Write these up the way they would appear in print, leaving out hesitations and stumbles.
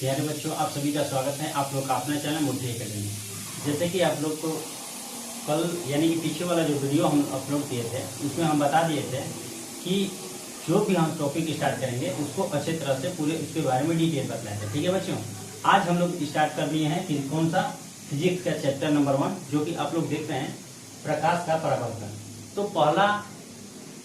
प्यारे बच्चों, आप सभी का स्वागत है आप लोग का अपना चैनल मोटी एकेडमी। जैसे कि आप लोग को कल यानी कि पीछे वाला जो वीडियो हम अपलोड किए थे उसमें हम बता दिए थे कि जो भी हम टॉपिक स्टार्ट करेंगे उसको अच्छे तरह से पूरे उसके बारे में डिटेल बताए थे। ठीक है बच्चों, आज हम लोग स्टार्ट कर दिए हैं कि कौन सा फिजिक्स का चैप्टर नंबर 1 जो कि आप लोग देख रहे हैं, प्रकाश का परावर्तन। तो पहला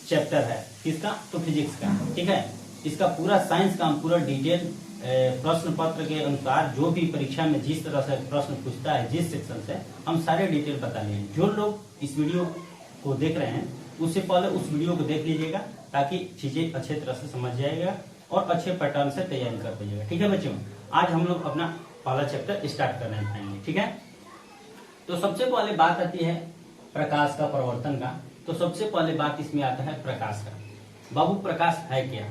चैप्टर है किसका? तो फिजिक्स का। ठीक है, इसका पूरा साइंस का हम पूरा डिटेल प्रश्न पत्र के अनुसार जो भी परीक्षा में जिस तरह से प्रश्न पूछता है जिस सेक्शन से, हम सारे डिटेल बता लिए हैं। जो लोग इस वीडियो को देख रहे हैं उससे पहले उस वीडियो को देख लीजिएगा ताकि चीजें अच्छे तरह से समझ जाएगा और अच्छे पैटर्न से तैयारी कर पाइएगा। ठीक है बच्चों, आज हम लोग अपना पहला चैप्टर स्टार्ट करना चाहेंगे। ठीक है, तो सबसे पहले बात आती है प्रकाश का परावर्तन का। तो सबसे पहले बात इसमें आता है प्रकाश का। बाबू, प्रकाश है क्या?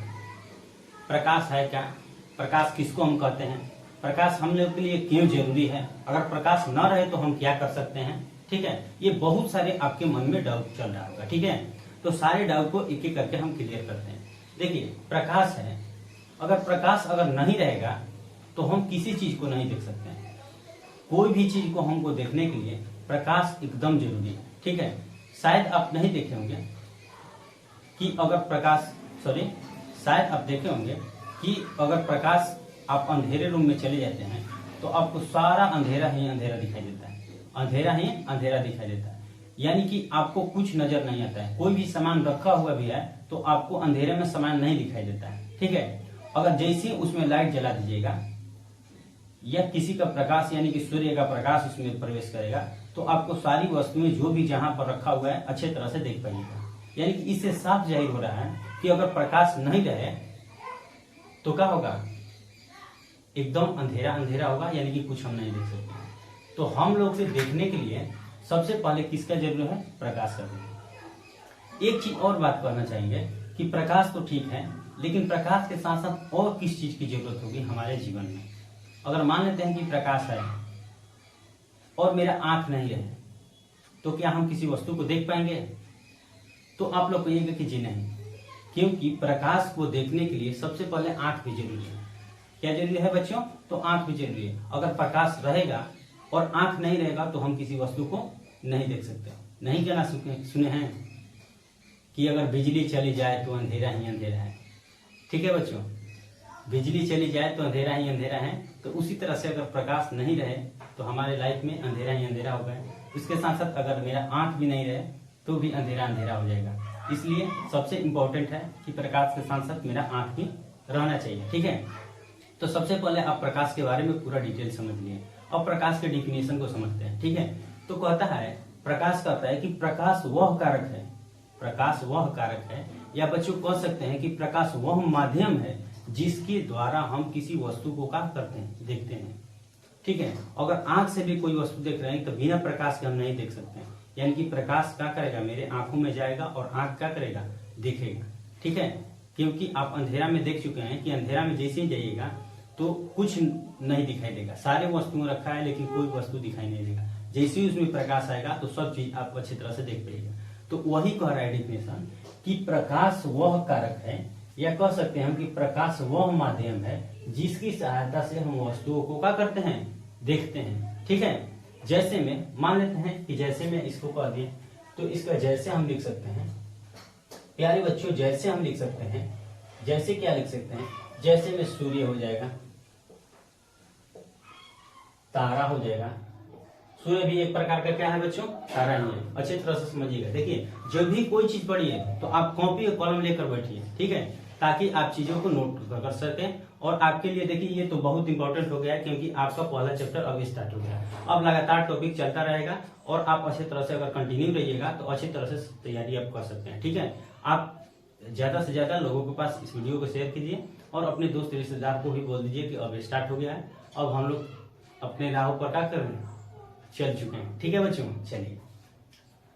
प्रकाश है क्या? प्रकाश किसको हम कहते हैं? प्रकाश हम लोग के लिए क्यों जरूरी है? अगर प्रकाश न रहे तो हम क्या कर सकते हैं? ठीक है, ये बहुत सारे आपके मन में डाउट चल रहा होगा। ठीक है, तो सारे डाउट को एक एक करके हम क्लियर करते हैं। देखिए, प्रकाश है, अगर प्रकाश अगर नहीं रहेगा तो हम किसी चीज को नहीं देख सकते हैं। कोई भी चीज को हमको देखने के लिए प्रकाश एकदम जरूरी है। ठीक है, शायद आप नहीं देखे होंगे कि अगर प्रकाश शायद आप देखे होंगे कि अगर प्रकाश आप अंधेरे रूम में चले जाते हैं तो आपको सारा अंधेरा ही अंधेरा दिखाई देता है, अंधेरा ही अंधेरा दिखाई देता है। यानी कि आपको कुछ नजर नहीं आता है। कोई भी सामान रखा हुआ भी है तो आपको अंधेरे में सामान नहीं दिखाई देता है। ठीक है, अगर जैसे ही उसमें लाइट जला दीजिएगा या किसी का प्रकाश यानी कि सूर्य का प्रकाश उसमें प्रवेश करेगा तो आपको सारी वस्तुएं जो भी जहां पर रखा हुआ है अच्छे तरह से देख पाइएगा। यानी कि इससे साफ जाहिर हो रहा है कि अगर प्रकाश नहीं रहे तो क्या होगा? एकदम अंधेरा अंधेरा होगा, यानी कि कुछ हम नहीं देख सकते। तो हम लोग से देखने के लिए सबसे पहले किसका जरूरत है? प्रकाश का जरूरत। एक चीज और बात करना चाहेंगे कि प्रकाश तो ठीक है, लेकिन प्रकाश के साथ साथ और किस चीज की जरूरत होगी हमारे जीवन में? अगर मान लेते हैं कि प्रकाश है और मेरा आंख नहीं रहे तो क्या हम किसी वस्तु को देख पाएंगे? तो आप लोग कहिएगा कि जी नहीं, क्योंकि प्रकाश को देखने के लिए सबसे पहले आंख भी जरूरी है। क्या जरूरी है बच्चों? तो आंख भी जरूरी है। अगर प्रकाश रहेगा और आंख नहीं रहेगा तो हम किसी वस्तु को नहीं देख सकते। नहीं कहना सुने हैं कि अगर बिजली चली जाए तो अंधेरा ही अंधेरा है। ठीक है बच्चों, बिजली चली जाए तो अंधेरा ही अंधेरा है। तो उसी तरह से अगर प्रकाश नहीं रहे तो हमारे लाइफ में अंधेरा ही अंधेरा होगा। इसके साथ साथ अगर मेरा आंख भी नहीं रहे तो भी अंधेरा अंधेरा हो जाएगा। इसलिए सबसे इम्पोर्टेंट है कि प्रकाश के साथ साथ मेरा आंख भी रहना चाहिए। ठीक है, तो सबसे पहले आप प्रकाश के बारे में पूरा डिटेल समझ लिए। अब प्रकाश के डिफिनेशन को समझते हैं। ठीक है, तो कहता है प्रकाश कहता है कि प्रकाश वह कारक है, प्रकाश वह कारक है, या बच्चों कह सकते हैं कि प्रकाश वह माध्यम है जिसके द्वारा हम किसी वस्तु को क्या करते हैं? देखते हैं। ठीक है, अगर आंख से भी कोई वस्तु देख रहे हैं तो बिना प्रकाश के हम नहीं देख सकते हैं। यानी कि प्रकाश क्या करेगा? मेरे आंखों में जाएगा और आंख क्या करेगा? देखेगा। ठीक है, क्योंकि आप अंधेरा में देख चुके हैं कि अंधेरा में जैसे ही जाइएगा तो कुछ नहीं दिखाई देगा। सारे वस्तुएं रखा है लेकिन कोई वस्तु दिखाई नहीं देगा। जैसे ही उसमें प्रकाश आएगा तो सब चीज आप अच्छी तरह से देख पाइएगा। तो वही कह रहा है डिफिनेशन कि प्रकाश वह कारक है, या कह सकते हैं हम कि प्रकाश वह माध्यम है जिसकी सहायता से हम वस्तुओं को क्या करते हैं? देखते हैं। ठीक है, जैसे में मान लेते हैं कि जैसे में इसको कह दिए तो इसका जैसे हम लिख सकते हैं। प्यारे बच्चों, जैसे हम लिख सकते हैं, जैसे क्या लिख सकते हैं? जैसे में सूर्य हो जाएगा, तारा हो जाएगा। सूर्य भी एक प्रकार का क्या है बच्चों? तारा ही है। अच्छी तरह से समझिएगा। देखिए, जब भी कोई चीज पढ़ी है तो आप कॉपी और कलम लेकर बैठिए। ठीक है, ताकि आप चीजों को नोट कर सकें। और आपके लिए देखिए ये तो बहुत इंपॉर्टेंट हो गया है क्योंकि आपका पहला चैप्टर अभी स्टार्ट हो गया। अब लगातार टॉपिक चलता रहेगा और आप अच्छी तरह से अगर कंटिन्यू रहिएगा तो अच्छी तरह से तैयारी आप कर सकते हैं। ठीक है, आप ज्यादा से ज्यादा लोगों के पास इस वीडियो को शेयर कीजिए और अपने दोस्त रिश्तेदार को भी बोल दीजिए कि अब स्टार्ट हो गया है। अब हम लोग अपने राहों पर क्या कर चल चुके हैं। ठीक है बच्चों, चलिए।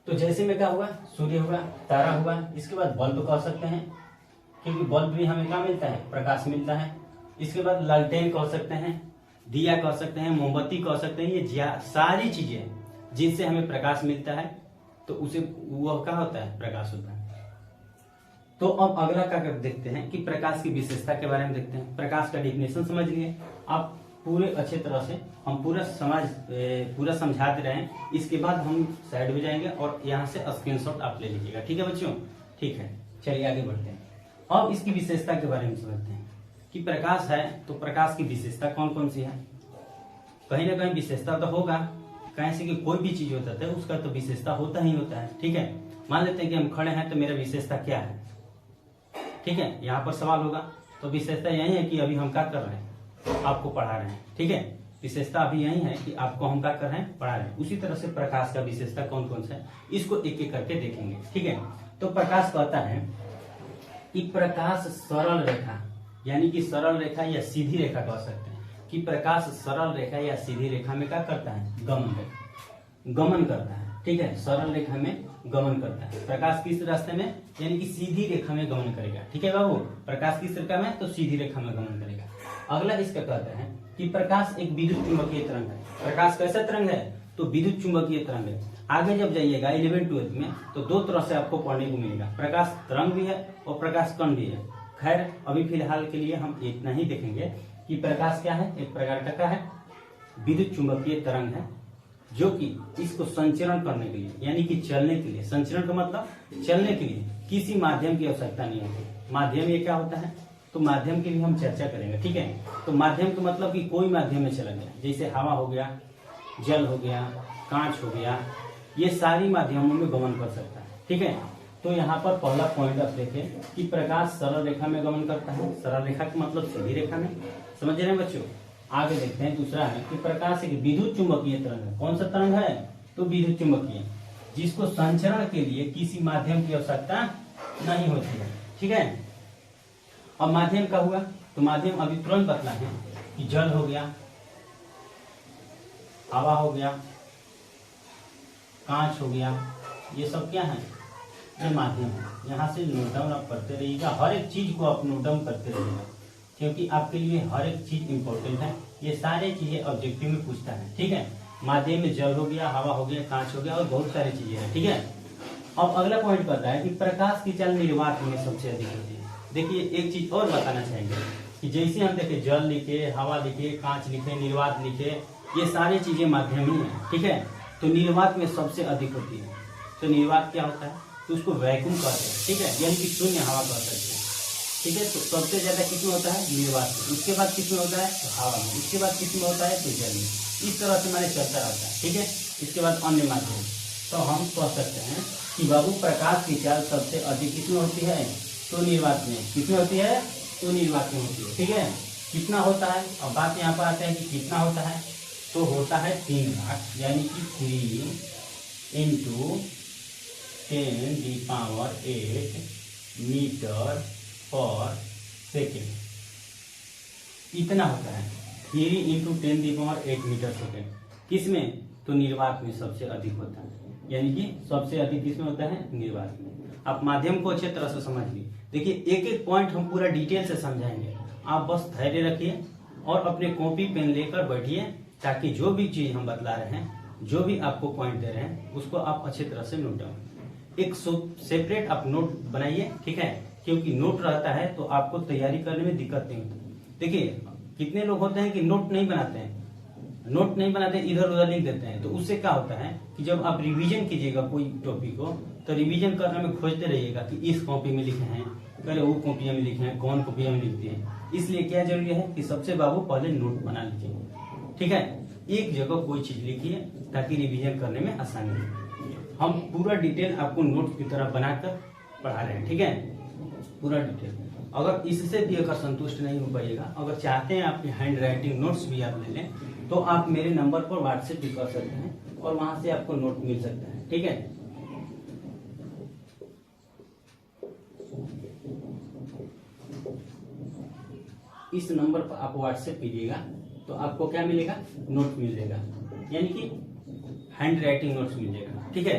तो जैसे में क्या हुआ? सूर्य हुआ, तारा हुआ, इसके बाद बल्ब कह सकते हैं क्योंकि बल्ब भी हमें क्या मिलता है? प्रकाश मिलता है। इसके बाद लालटेन कह सकते हैं, दिया कह सकते हैं, मोमबत्ती कह सकते हैं। ये सारी चीजें जिनसे हमें प्रकाश मिलता है तो उसे वह क्या होता है? प्रकाश होता है। तो अब अगला क्या कर देखते हैं कि प्रकाश की विशेषता के बारे में देखते हैं। प्रकाश का डेफिनेशन समझ लिए आप पूरे अच्छे तरह से, हम पूरा समझा दे रहे हैं। इसके बाद हम साइड हो जाएंगे और यहाँ से स्क्रीनशॉट आप ले लीजिएगा। ठीक है बच्चों, ठीक है, चलिए आगे बढ़ते हैं। अब इसकी विशेषता के बारे में समझते हैं कि प्रकाश है तो प्रकाश की विशेषता कौन कौन सी है। कहीं ना कहीं विशेषता तो होगा, कैसे कि कोई भी चीज होता है उसका तो विशेषता होता ही होता है। ठीक है, मान लेते हैं कि हम खड़े हैं तो मेरा विशेषता क्या है। ठीक है, यहाँ पर सवाल होगा तो विशेषता यही है कि अभी हम क्या कर रहे हैं, आपको पढ़ा रहे हैं। ठीक है, विशेषता अभी यही है कि आपको हम क्या कर रहे हैं, पढ़ा रहे हैं। उसी तरह से प्रकाश का विशेषता कौन कौन सा है, इसको एक एक करके देखेंगे। ठीक है, तो प्रकाश कहता है कि प्रकाश सरल रेखा, यानी कि सरल रेखा या सीधी रेखा कह सकते हैं कि प्रकाश सरल रेखा या सीधी रेखा में क्या करता है, गमन करता है। ठीक है, सरल रेखा में गमन करता है। प्रकाश किस रास्ते में, यानी कि सीधी रेखा में गमन करेगा। ठीक है बाबू, प्रकाश किस रेखा में, तो सीधी रेखा में गमन करेगा। अगला इसका कहता है कि प्रकाश एक विद्युत चुंबकीय तरंग है। प्रकाश कैसा तरंग है, तो विद्युत चुंबकीय तरंग है। आगे जब जाइएगा 11th 12th में तो दो तरह से आपको पढ़ने को मिलेगा, प्रकाश तरंग भी है और प्रकाश कण भी है। खैर अभी फिलहाल के लिए हम इतना ही देखेंगे कि प्रकाश क्या है, एक प्रकार का क्या है, विद्युत चुंबकीय तरंग है, जो कि इसको संचरण करने के लिए, यानी कि चलने के लिए, संचरण का मतलब चलने के लिए किसी माध्यम की आवश्यकता नहीं होती। माध्यम ये क्या होता है, तो माध्यम की भी हम चर्चा करेंगे। ठीक है, तो माध्यम का मतलब कि कोई माध्यम में चला गया, जैसे हवा हो गया, जल हो गया, कांच हो गया, ये सारी माध्यमों में गमन कर सकता है। ठीक है, तो यहाँ पर पहला पॉइंट आप देखें कि प्रकाश सरल रेखा में गमन करता है। सरल रेखा का मतलब सीधी रेखा में, समझ रहे हैं बच्चों। आगे देखते हैं दूसरा है कि प्रकाश एक विद्युत चुंबकीय तरंग है। कौन सा तरंग है, तो विद्युत चुंबकीय, जिसको संचरण के लिए किसी माध्यम की आवश्यकता नहीं होती है। ठीक है, अब माध्यम का हुआ, तो माध्यम अभी तुरंत बतला है कि जल हो गया, हवा हो गया, कांच हो गया, ये सब क्या है, ये माध्यम है। यहाँ से नोट डाउन आप करते रहिएगा, हर एक चीज को आप नोट डाउन करते रहिएगा, क्योंकि आपके लिए हर एक चीज इंपॉर्टेंट है। ये सारे चीजें ऑब्जेक्टिव में पूछता है। ठीक है, माध्यम में जल हो गया, हवा हो गया, कांच हो गया और बहुत सारी चीजें हैं। ठीक है, अब अगला पॉइंट कहता है कि प्रकाश की चाल निर्वात में सबसे अधिक होती है। देखिए एक चीज और बताना चाहेंगे कि जैसे हम देखे जल लिखे, हवा लिखे, कांच लिखे, निर्वात लिखे, ये सारी चीजें माध्यम ही है। ठीक है, तो निर्वात में सबसे अधिक होती है। तो निर्वात क्या होता है, तो उसको वैक्यूम कहते हैं। ठीक है, यानी कि शून्य हवा कह सकते हैं। ठीक है, तो सबसे ज्यादा किसमें होता है, निर्वात में, उसके बाद किसमें होता है, तो हवा में, उसके बाद किसमें होता है, तो जल में। इस तरह से मैंने चलता रहता है। ठीक है, इसके बाद अन्य माध्यम। तो हम कह सकते हैं कि बाबू प्रकाश की चाल सबसे अधिक किसमें होती है, तो निर्वात में। किसमें होती है, तो निर्वात में होती है। ठीक है, कितना होता है, अब बात यहाँ पर आता है कि कितना होता है, तो होता है 3 लाख, यानी कि 3 × 10⁸ मीटर पर सेकेंड, इतना होता है। 3 × 10⁸ मीटर सेकेंड, किसमें, तो निर्वात में सबसे अधिक होता है। यानी कि सबसे अधिक किसमें होता है, निर्वात में। आप माध्यम को अच्छे तरह से समझ लीजिए। देखिए एक एक पॉइंट हम पूरा डिटेल से समझाएंगे, आप बस धैर्य रखिए और अपने कॉपी पेन लेकर बैठिए, ताकि जो भी चीज हम बतला रहे हैं, जो भी आपको पॉइंट दे रहे हैं, उसको आप अच्छे तरह से नोट डाउन, एक सेपरेट आप नोट बनाइए। ठीक है, क्योंकि नोट रहता है तो आपको तैयारी करने में दिक्कत नहीं होती। देखिए कितने लोग होते हैं कि नोट नहीं बनाते हैं, इधर उधर लिख देते हैं, तो उससे क्या होता है कि जब आप रिवीजन कीजिएगा कोई टॉपिक को, तो रिवीजन करने में खोजते रहिएगा कि इस कॉपी में लिखे हैं, पहले वो कॉपी में लिखे हैं, कौन कॉपी में लिखते हैं। इसलिए क्या जरूरी है कि सबसे बाबू पहले नोट बना लीजिए। ठीक है, एक जगह कोई चीज लिखिए ताकि रिवीजन करने में आसानी हो। हम पूरा डिटेल आपको नोट की तरह बनाकर पढ़ा रहे हैं। ठीक है, पूरा डिटेल। अगर इससे भी अगर संतुष्ट नहीं हो पाइएगा, अगर चाहते हैं आपके हैंड राइटिंग नोट्स भी आप ले लें, तो आप मेरे नंबर पर व्हाट्सएप भी कर सकते हैं और वहां से आपको नोट मिल सकता है। ठीक है, इस नंबर पर आप व्हाट्सएप कीजिएगा तो आपको क्या मिलेगा, नोट मिलेगा, यानी कि हैंड राइटिंग नोट्स मिलेगा। ठीक है,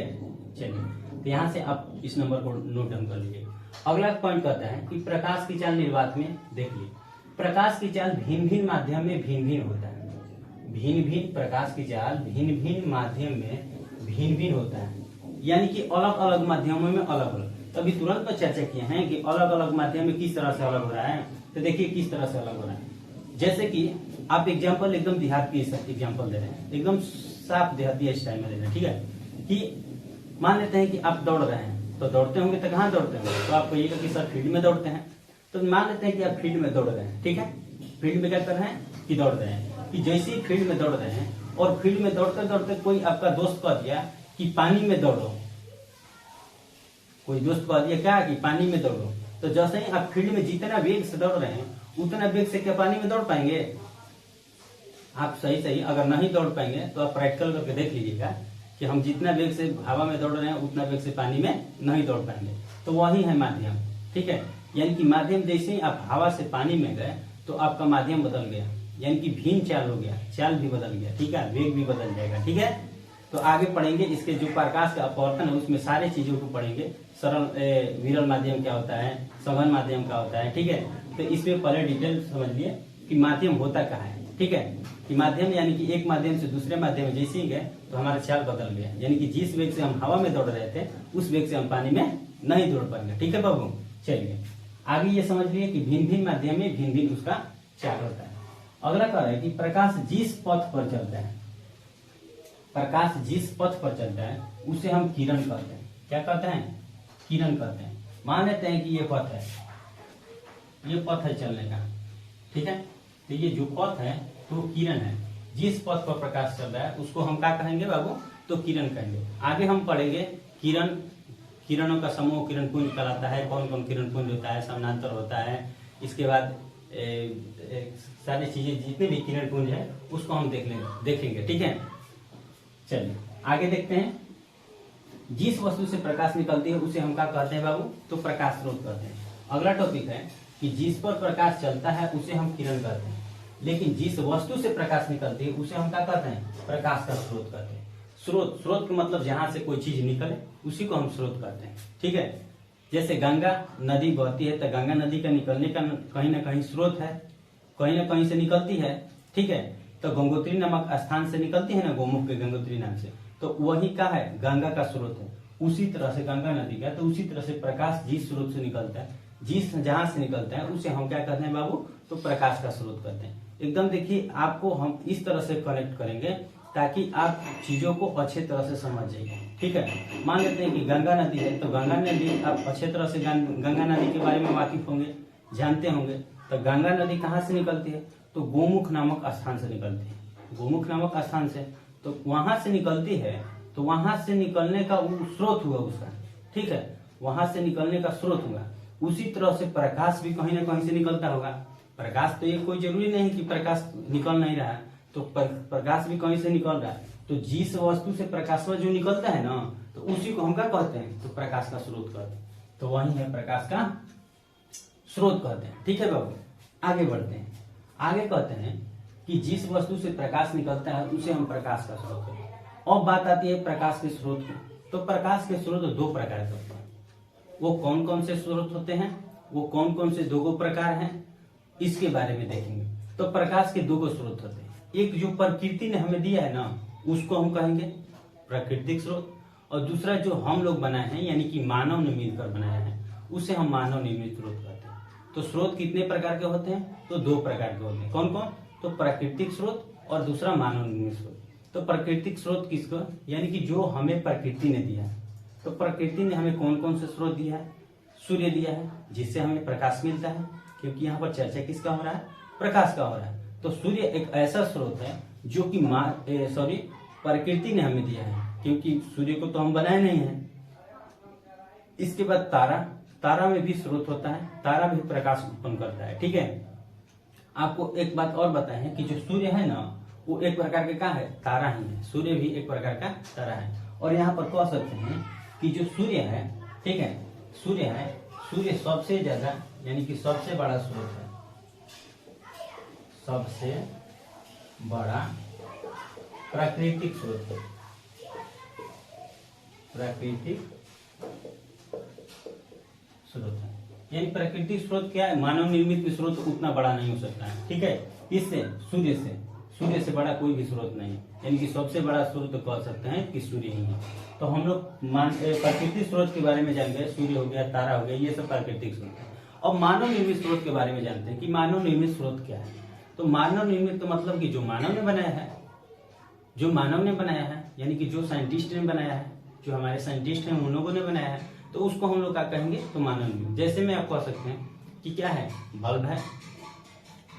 चलिए तो यहाँ से आप इस नंबर को नोट डाउन कर लीजिए। अगला पॉइंट कहता है कि प्रकाश की चाल निर्वात में, देखिए प्रकाश की चाल भिन्न भिन्न माध्यम में भिन्न भिन्न होता है। भिन्न भिन्न प्रकाश की चाल भिन्न भिन्न माध्यम में भिन्न भिन्न होता है, यानी कि अलग अलग माध्यमों में अलग अलग। तो अभी तुरंत में चर्चा किए हैं कि अलग अलग माध्यम में किस तरह से अलग हो रहा है। तो देखिए किस तरह से अलग हो रहा है। जैसे कि आप एग्जाम्पल एकदम देहाती एग्जाम्पल दे रहे हैं, एकदम साफ देहाती स्टाइल में दे रहे हैं। ठीक है, कि मान लेते हैं कि आप दौड़ रहे हैं, तो दौड़ते होंगे तो कहाँ दौड़ते होंगे, तो आप कहिएगा कि सर फील्ड में दौड़ते हैं। तो मान लेते हैं कि आप फील्ड में दौड़ रहे हैं। ठीक है, फील्ड में क्या कर रहे हैं कि दौड़ रहे हैं, कि जैसे ही फील्ड में दौड़ रहे हैं और फील्ड में दौड़ते दौड़ते कोई आपका दोस्त कह दिया कि पानी में दौड़ो, कोई दोस्त कह दिया क्या कि पानी में दौड़ो, तो जैसे ही आप फील्ड में जितना वेग से दौड़ रहे हैं उतना वेग से क्या पानी में दौड़ पाएंगे आप? सही अगर नहीं दौड़ पाएंगे तो आप प्रैक्टिकल करके देख लीजिएगा कि हम जितना वेग से हवा में दौड़ रहे हैं उतना वेग से पानी में नहीं दौड़ पाएंगे। तो वही है माध्यम। ठीक है, यानी कि माध्यम जैसे ही आप हवा से पानी में गए तो आपका माध्यम बदल गया, यानी कि भिन्न चाल हो गया, चाल भी बदल गया। ठीक है, वेग भी बदल जाएगा। ठीक है, तो आगे पढ़ेंगे इसके जो प्रकाश का अपवर्तन है उसमें सारे चीजों को पढ़ेंगे। सरल विरल माध्यम क्या होता है, सघन माध्यम क्या होता है। ठीक है, तो इसमें पहले डिटेल समझ लिए कि माध्यम होता क्या है। ठीक है, कि माध्यम यानी कि एक माध्यम से दूसरे माध्यम में जैसे ही गए तो हमारा चाल बदल गया, यानी कि जिस वेग से हम हवा में दौड़ रहे थे उस वेग से हम पानी में नहीं दौड़ पाएंगे। ठीक है बाबू, चलिए आगे ये समझ लिए कि भिन्न भिन्न माध्यम में भिन्न भिन्न उसका चाल होता है। अगला कह रहा है कि प्रकाश जिस पथ पर चलता है, प्रकाश जिस पथ पर चलता है उसे हम किरण कहते हैं। क्या कहते हैं? किरण कहते हैं। मान लेते हैं कि ये पथ है, ये पथ है चलने का। ठीक है, तो ये जो पथ है तो किरण है। जिस पथ पर प्रकाश चल रहा है उसको हम क्या कहेंगे बाबू? तो किरण कहेंगे। आगे हम पढ़ेंगे किरण, किरणों का समूह किरण पुंज कहलाता है, कौन कौन किरण पुंज होता है, समानांतर होता है। इसके बाद सारी चीजें जितने भी किरण पुंज है उसको हम देखेंगे। ठीक है, चलिए आगे देखते हैं। जिस वस्तु से प्रकाश निकलती है उसे हम क्या कहते हैं बाबू? तो प्रकाश स्रोत कहते हैं। अगला टॉपिक है कि जिस पर प्रकाश चलता है उसे हम किरण कहते हैं, लेकिन जिस वस्तु से प्रकाश निकलती है उसे हम क्या कहते हैं? प्रकाश का स्रोत कहते हैं। स्रोत का मतलब जहां से कोई चीज निकले उसी को हम स्रोत कहते हैं। ठीक है, जैसे गंगा नदी बहती है तो गंगा नदी का निकलने का कहीं ना कहीं स्रोत है, कहीं ना कहीं से निकलती है। ठीक है, तो गंगोत्री नामक स्थान से निकलती है ना, गोमुख के गंगोत्री नाम से, तो वही का है गंगा का स्रोत है। उसी तरह से गंगा नदी का, तो उसी तरह से प्रकाश जिस स्रोत से निकलता है, जिस जहां से निकलता है उसे हम क्या कहते हैं बाबू? तो प्रकाश का स्रोत कहते हैं। एकदम देखिए, आपको हम इस तरह से कनेक्ट करेंगे ताकि आप चीजों को अच्छे तरह से समझ जाइए। ठीक है, मान लेते हैं कि गंगा नदी है, तो गंगा नदी आप अच्छे तरह से गंगा नदी के बारे में वाकिफ होंगे, जानते होंगे। तो गंगा नदी कहाँ से निकलती है? तो गोमुख नामक स्थान से निकलती है। गोमुख नामक स्थान से, तो वहां से निकलती है, तो वहां से निकलने का वो स्रोत हुआ उसका। ठीक है, वहां से निकलने का स्रोत हुआ। उसी तरह से प्रकाश भी कहीं ना कहीं से निकलता होगा। प्रकाश तो ये कोई जरूरी नहीं कि प्रकाश निकल नहीं रहा है, तो प्रकाश भी कहीं से निकल रहा है। तो जिस वस्तु से प्रकाश जो निकलता है ना, तो उसी को हम क्या कहते हैं? तो प्रकाश का स्रोत कहते हैं। तो वही है प्रकाश का स्रोत कहते हैं। ठीक है बाबू, आगे बढ़ते हैं। आगे कहते हैं कि जिस वस्तु से प्रकाश निकलता है उसे हम प्रकाश का स्रोत कहते हैं। अब बात आती है प्रकाश के स्रोत की। तो प्रकाश के स्रोत दो प्रकार के होते हैं। वो कौन कौन से स्रोत होते हैं, वो कौन कौन से दो प्रकार हैं, इसके बारे में देखेंगे। तो प्रकाश के दो स्रोत होते हैं। एक जो प्रकृति ने हमें दिया है ना, उसको हम कहेंगे प्राकृतिक स्रोत, और दूसरा जो हम लोग बनाए हैं यानी कि मानव ने मिलकर बनाया है उसे हम मानव निर्मित स्रोत कहते हैं। तो स्रोत कितने प्रकार के होते हैं? तो दो प्रकार के होते हैं। कौन कौन? तो प्राकृतिक स्रोत और दूसरा मानव निर्मित स्रोत। तो प्राकृतिक स्रोत किसको? यानी कि जो हमें प्रकृति ने दिया है। तो प्रकृति ने हमें कौन कौन से स्रोत दिया है? सूर्य दिया है, जिससे हमें प्रकाश मिलता है, क्योंकि यहाँ पर चर्चा किसका हो रहा है? प्रकाश का हो रहा है। तो सूर्य एक ऐसा स्रोत है जो कि प्रकृति ने हमें दिया है, क्योंकि सूर्य को तो हम बनाए नहीं है। इसके बाद तारा में भी स्रोत होता है, तारा भी प्रकाश उत्पन्न करता है। ठीक है, आपको एक बात और बताए हैं कि जो सूर्य है ना, वो एक प्रकार का है? तारा ही है। सूर्य भी एक प्रकार का तारा है। और यहाँ पर कह सकते हैं कि जो सूर्य है, ठीक है, सूर्य सबसे ज्यादा यानी कि सबसे बड़ा स्रोत है, सबसे बड़ा प्राकृतिक स्रोत है। प्राकृतिक स्रोत है, यानी प्राकृतिक स्रोत क्या है? मानव निर्मित स्रोत उतना बड़ा नहीं हो सकता है। ठीक है, इससे सूर्य से बड़ा कोई भी स्रोत नहीं है, यानी कि सबसे बड़ा स्रोत तो कह सकते हैं कि सूर्य ही है। तो हम लोग प्राकृतिक स्रोत के बारे में जान गए, सूर्य हो गया, तारा हो गया, ये सब प्राकृतिक स्रोत है। अब मानव निर्मित स्रोत के बारे में जानते हैं कि मानव निर्मित स्रोत क्या है। तो मानव निर्मित तो मतलब कि जो मानव ने बनाया है, जो मानव ने बनाया है, यानी कि जो साइंटिस्ट ने बनाया है, जो हमारे साइंटिस्ट हैं उन लोगों ने बनाया है, तो उसको हम लोग क्या कहेंगे, तो मानव निर्मित। जैसे में आप कह सकते हैं कि क्या है, बल्ब है,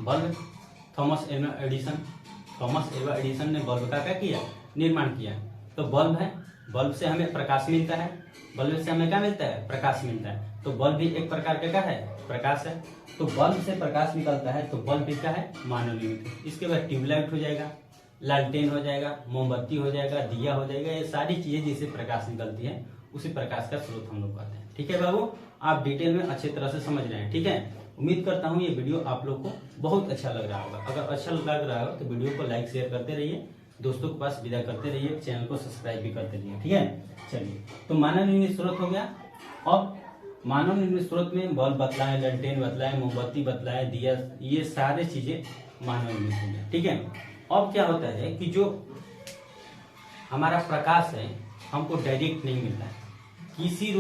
बल्ब थॉमस एल्वा एडिसन ने बल्ब का क्या किया, निर्माण किया। तो बल्ब है, बल्ब से हमें प्रकाश मिलता है, बल्ब से हमें क्या मिलता है, प्रकाश मिलता है। तो बल्ब भी एक प्रकार का क्या है, प्रकाश है। तो बल्ब से प्रकाश निकलता है, तो बल्ब भी क्या है, मानव निर्मित। इसके बाद ट्यूबलाइट हो जाएगा, लालटेन हो जाएगा, मोमबत्ती हो जाएगा, दिया हो जाएगा, ये सारी चीजें जिससे प्रकाश निकलती है उसी प्रकाश का स्रोत हम लोग कहते हैं। ठीक है बाबू, आप डिटेल में अच्छी तरह से समझ रहे हैं। ठीक है, उम्मीद करता हूँ ये वीडियो आप लोग को बहुत अच्छा लग रहा होगा। अगर अच्छा लग रहा हो तो वीडियो को लाइक शेयर करते रहिए, दोस्तों के पास विदा करते रहिए, चैनल को सब्सक्राइब भी करते रहिए। ठीक है, चलिए, तो मानव निर्मित स्रोत हो गया। अब मानव निर्मित स्रोत में बल्ब बतलाए, लालटेन बतलाए, मोमबत्ती बतलाए, दिया, ये सारे चीजें मानव निर्मित हो गया। ठीक है, अब क्या होता है कि जो हमारा प्रकाश है हमको डायरेक्ट नहीं मिलता है, किसी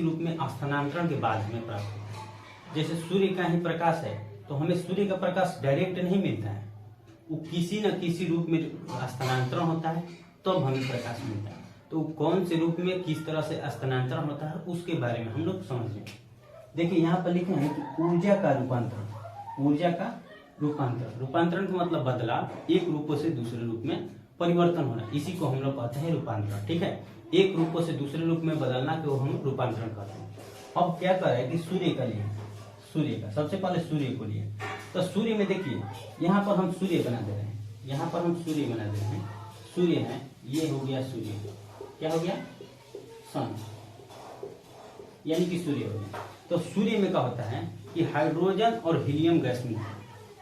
रूप में स्थानांतरण के बाद हमें प्राप्त होता है। जैसे सूर्य का ही प्रकाश है तो हमें सूर्य का प्रकाश डायरेक्ट नहीं मिलता है, वो किसी न किसी रूप में स्थानांतरण होता है तब हमें प्रकाश मिलता है। तो कौन से रूप में किस तरह से स्थानांतरण होता है उसके बारे में हम लोग समझें। देखिए यहाँ पर लिखे हैं कि ऊर्जा का रूपांतरण, ऊर्जा का रूपांतरण, रूपांतरण का मतलब बदलाव, एक रूप से दूसरे रूप में परिवर्तन होना, इसी को हम लोग कहते हैं रूपांतरण। ठीक है, एक रूप से दूसरे रूप में बदलना को हम रूपांतरण कहते हैं। अब क्या कर रहे हैं कि सूर्य का लिए, सूर्य का सबसे पहले सूर्य को लिए, तो सूर्य में देखिए यहाँ पर हम सूर्य बना दे रहे हैं, यहाँ पर हम सूर्य बना दे रहे हैं, सूर्य है, ये हो गया सूर्य, क्या हो गया, सन, यानी कि सूर्य हो गया। तो सूर्य में क्या होता है कि हाइड्रोजन और हीलियम गैस मिलता है,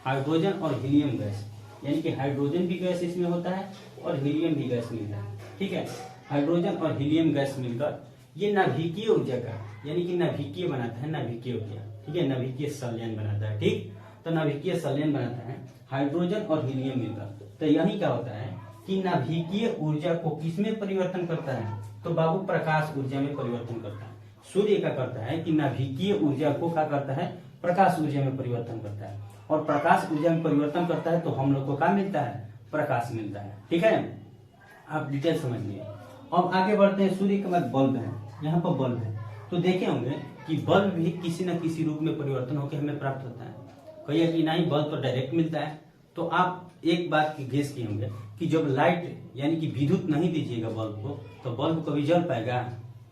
हाइड्रोजन और हीलियम गैस, यानी कि हाइड्रोजन भी गैस इसमें होता है और हीलियम भी गैस मिलता है। ठीक है, हाइड्रोजन और हीलियम गैस मिलकर ये नाभिकीय ऊर्जा का, यानी कि नाभिकीय बनाता है, नाभिकीय ऊर्जा। ठीक है, नाभिकीय संलयन बनाता है। ठीक, तो नाभिकीय संलयन बनाता है हाइड्रोजन और हीलियम मिलकर। तो यही क्या होता है कि नाभिकीय ऊर्जा को किसमें परिवर्तन करता है, तो बाबू प्रकाश ऊर्जा में परिवर्तन करता है। सूर्य का करता है कि नाभिकीय ऊर्जा को क्या करता है, प्रकाश ऊर्जा में परिवर्तन करता है, और प्रकाश ऊर्जा में परिवर्तन करता है तो हम लोग को क्या मिलता है, प्रकाश मिलता है। ठीक है, आप डिटेल समझ लिए। अब आगे बढ़ते हैं, सूर्य के बाद बल्ब है, यहाँ पर बल्ब है, तो देखे होंगे कि बल्ब भी किसी न किसी रूप में परिवर्तन होकर हमें प्राप्त होता है। कहिए कि नहीं बल्ब तो डायरेक्ट मिलता है, तो आप एक बात की गेस किए होंगे कि जब लाइट यानी कि विद्युत नहीं दीजिएगा बल्ब को तो बल्ब कभी जल पाएगा,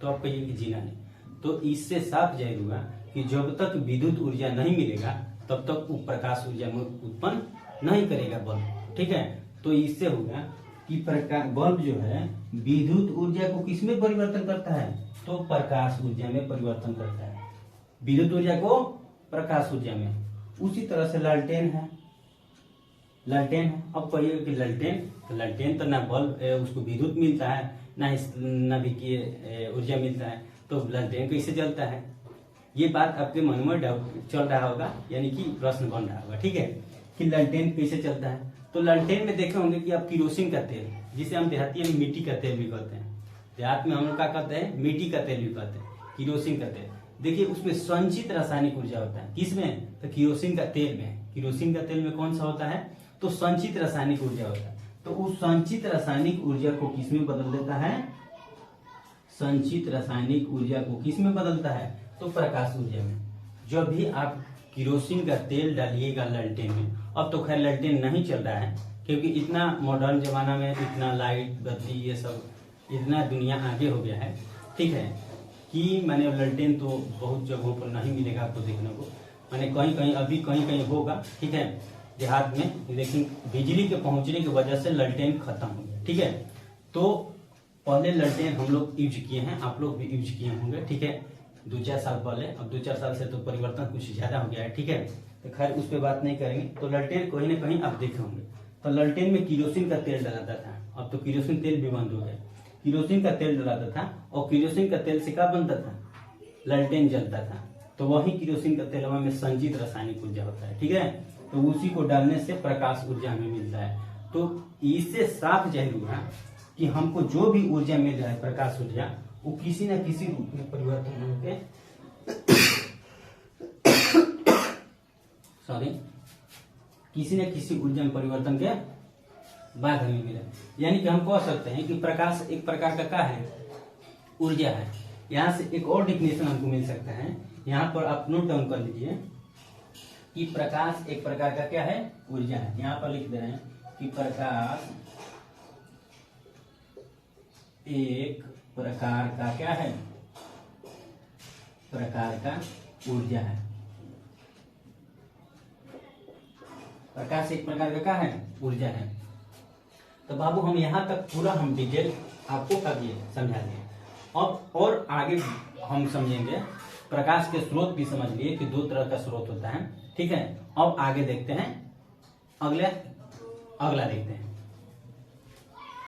तो आप कहिए कि जीना नहीं। तो इससे साफ जाहिर हुआ कि जब तक विद्युत ऊर्जा नहीं मिलेगा तब तक वो प्रकाश ऊर्जा में उत्पन्न नहीं करेगा बल्ब। ठीक है, तो इससे होगा कि प्रकाश बल्ब जो है विद्युत ऊर्जा को किसमें परिवर्तन करता है, तो प्रकाश ऊर्जा में परिवर्तन करता है, विद्युत ऊर्जा को प्रकाश ऊर्जा में। उसी तरह से लालटेन है, लालटेन है। अब कहिए कि लालटेन, तो लालटेन तो ना बल्ब उसको विद्युत मिलता है ना नाभिकीय ऊर्जा मिलता है, तो लालटेन कैसे जलता है, ये बात आपके मन में डाउट चल रहा होगा, यानी कि प्रश्न बन रहा होगा। ठीक है, कि लालटेन कैसे चलता है। तो लालटेन में देखे होंगे कि आप किरोसिन का तेल, जिसे हम देहाती यानी मिट्टी का तेल भी कहते हैं, देहात में हम लोग क्या कहते हैं, मिट्टी का तेल भी कहते हैं, किरोसिन का तेल। देखिए उसमें संचित रासायनिक ऊर्जा होता है, किसमें, तो किरोसिन का तेल में। किरोसिन का तेल में कौन सा होता है, तो संचित रासायनिक ऊर्जा होता है। तो उस संचित रासायनिक ऊर्जा को किसमें बदल देता है, संचित रासायनिक ऊर्जा को किसमें बदलता है, तो प्रकाश ऊर्जा में। जब भी आप किरोसिन का तेल डालिएगा लालटेन में, अब तो खैर लालटेन नहीं चल रहा है क्योंकि इतना मॉडर्न जमाना में इतना लाइट बत्ती ये सब इतना दुनिया आगे हो गया है। ठीक है, कि मैंने लालटेन तो बहुत जगहों पर नहीं मिलेगा आपको देखने को, मैंने कहीं कहीं अभी कहीं कहीं होगा। ठीक है, देहात में, लेकिन बिजली के पहुंचने की वजह से लालटेन खत्म हो गया। ठीक है, तो पहले लालटेन हम लोग यूज किए हैं, आप लोग भी यूज किए होंगे। ठीक है, 2-4 साल पहले, अब 2-4 साल से तो परिवर्तन कुछ ज्यादा हो गया है। ठीक है, तो खैर उस पर बात नहीं करेंगे। तो लालटेन कहीं ना कहीं आप देखे होंगे, तो लालटेन में किरोसिन का तेल डलाता था, अब तो किरोसिन तेल भी बंद हो गया, किरोसिन का तेल डलाता था, और किरोसिन का तेल से क्या बनता था, लालटेन जलता था। तो वही किरोसिन का तेल में संचित रासायनिक ऊर्जा होता है। ठीक है, तो उसी को डालने से प्रकाश ऊर्जा हमें मिलता है। तो इससे साफ जाहिर हुआ कि हमको जो भी ऊर्जा मिल रहा है, प्रकाश ऊर्जा, वो किसी न किसी रूप में परिवर्तन होकर किसी न किसी ऊर्जा में परिवर्तन के बाद हमें मिला। यानी कि हम कह सकते हैं कि प्रकाश एक प्रकार का क्या है, ऊर्जा है। यहाँ से एक और डिफिनेशन हमको मिल सकता है, यहाँ पर आप नोट डाउन कर लीजिए कि प्रकाश एक प्रकार का क्या है, ऊर्जा है। यहाँ पर लिख दे रहे हैं कि प्रकाश एक प्रकार का क्या है, प्रकार का ऊर्जा है। प्रकाश एक प्रकार का क्या है, ऊर्जा है। तो बाबू हम यहाँ तक पूरा हम डिटेल आपको कर दिए, समझा दिए। अब और आगे हम समझेंगे, प्रकाश के स्रोत भी समझ लिए कि 2 तरह का स्रोत होता है, ठीक है। अब आगे देखते हैं, अगला देखते हैं।